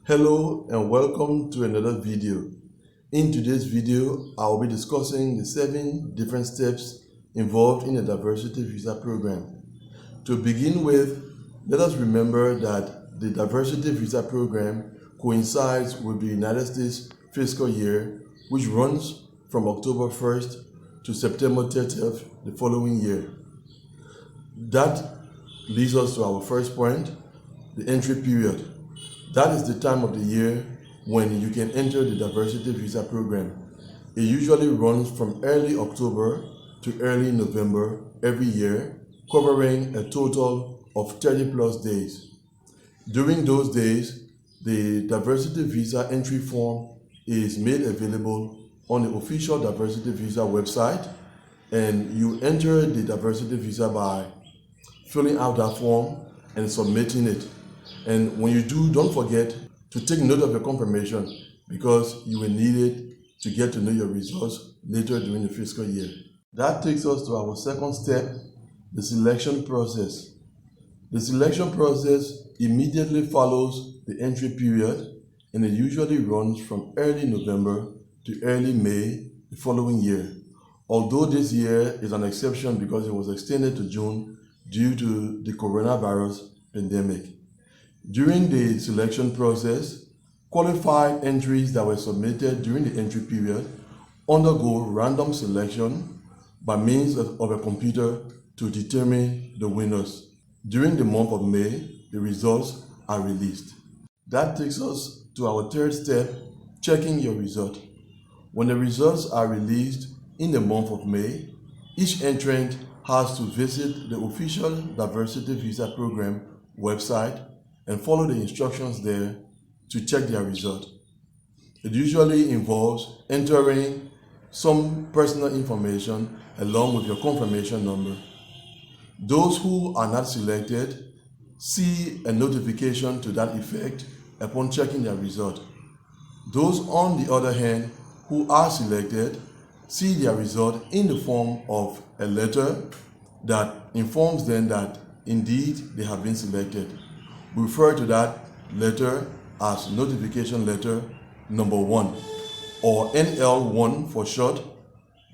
Hello and welcome to another video. In today's video, I will be discussing the 7 different steps involved in a diversity visa program. To begin with, let us remember that the diversity visa program coincides with the United States fiscal year, which runs from October 1st to September 30th the following year. That leads us to our first point, the entry period. That is the time of the year when you can enter the diversity visa program. It usually runs from early October to early November every year, covering a total of 30 plus days. During those days, the diversity visa entry form is made available on the official diversity visa website, and you enter the diversity visa by filling out that form and submitting it. And when you do, don't forget to take note of your confirmation because you will need it to get to know your results later during the fiscal year. That takes us to our second step, the selection process. The selection process immediately follows the entry period, and it usually runs from early November to early May the following year. Although this year is an exception because it was extended to June due to the coronavirus pandemic. During the selection process, qualified entries that were submitted during the entry period undergo random selection by means of a computer to determine the winners. During the month of May, the results are released. That takes us to our third step, checking your result. When the results are released in the month of May, each entrant has to visit the official diversity visa program website and follow the instructions there to check their result. It usually involves entering some personal information along with your confirmation number. Those who are not selected see a notification to that effect upon checking their result. Those, on the other hand, who are selected see their result in the form of a letter that informs them that indeed they have been selected. We refer to that letter as notification letter number 1, or NL1 for short,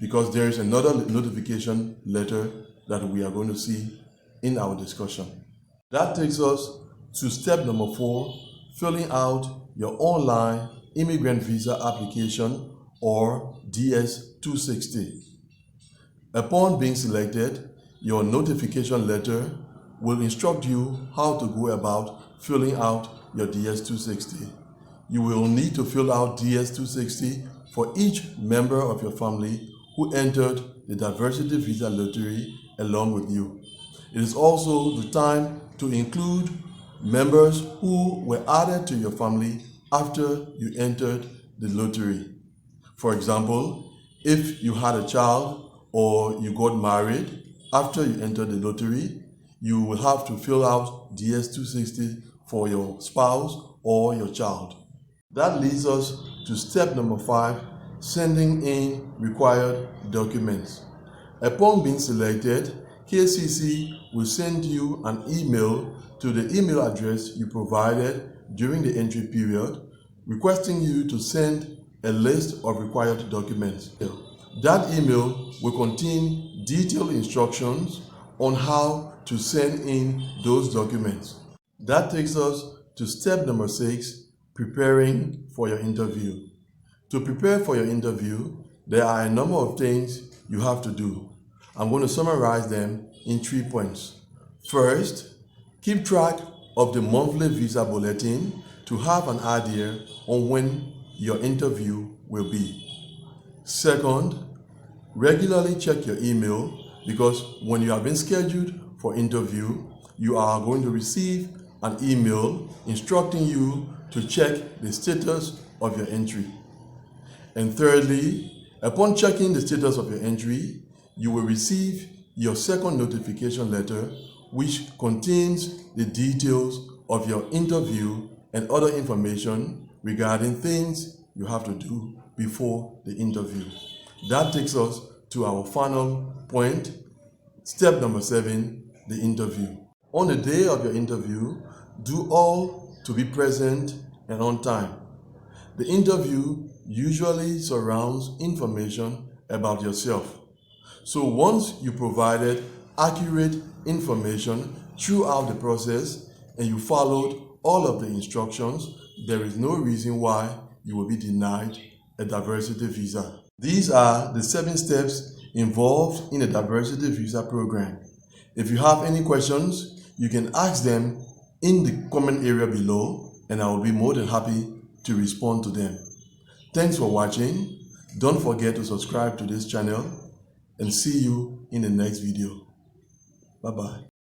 because there is another notification letter that we are going to see in our discussion. That takes us to step number 4, filling out your online immigrant visa application, or DS-260. Upon being selected, your notification letter will instruct you how to go about filling out your DS-260. You will need to fill out DS-260 for each member of your family who entered the diversity visa lottery along with you. It is also the time to include members who were added to your family after you entered the lottery. For example, if you had a child or you got married after you entered the lottery, you will have to fill out DS-260 for your spouse or your child. That leads us to step number 5, sending in required documents. Upon being selected, KCC will send you an email to the email address you provided during the entry period, requesting you to send a list of required documents. That email will contain detailed instructions on how to send in those documents. That takes us to step number 6, preparing for your interview. To prepare for your interview, there are a number of things you have to do. I'm going to summarize them in 3 points. First, keep track of the monthly visa bulletin to have an idea on when your interview will be. Second, regularly check your email because when you have been scheduled for interview, you are going to receive an email instructing you to check the status of your entry. And thirdly, upon checking the status of your entry, you will receive your second notification letter, which contains the details of your interview and other information regarding things you have to do before the interview. That takes us to our final point, step number 7, the interview. On the day of your interview, do all to be present and on time. The interview usually surrounds information about yourself. So once you provided accurate information throughout the process and you followed all of the instructions, there is no reason why you will be denied a diversity visa. These are the 7 steps involved in a diversity visa program. If you have any questions, you can ask them in the comment area below and I will be more than happy to respond to them. Thanks for watching. Don't forget to subscribe to this channel and see you in the next video. Bye-bye.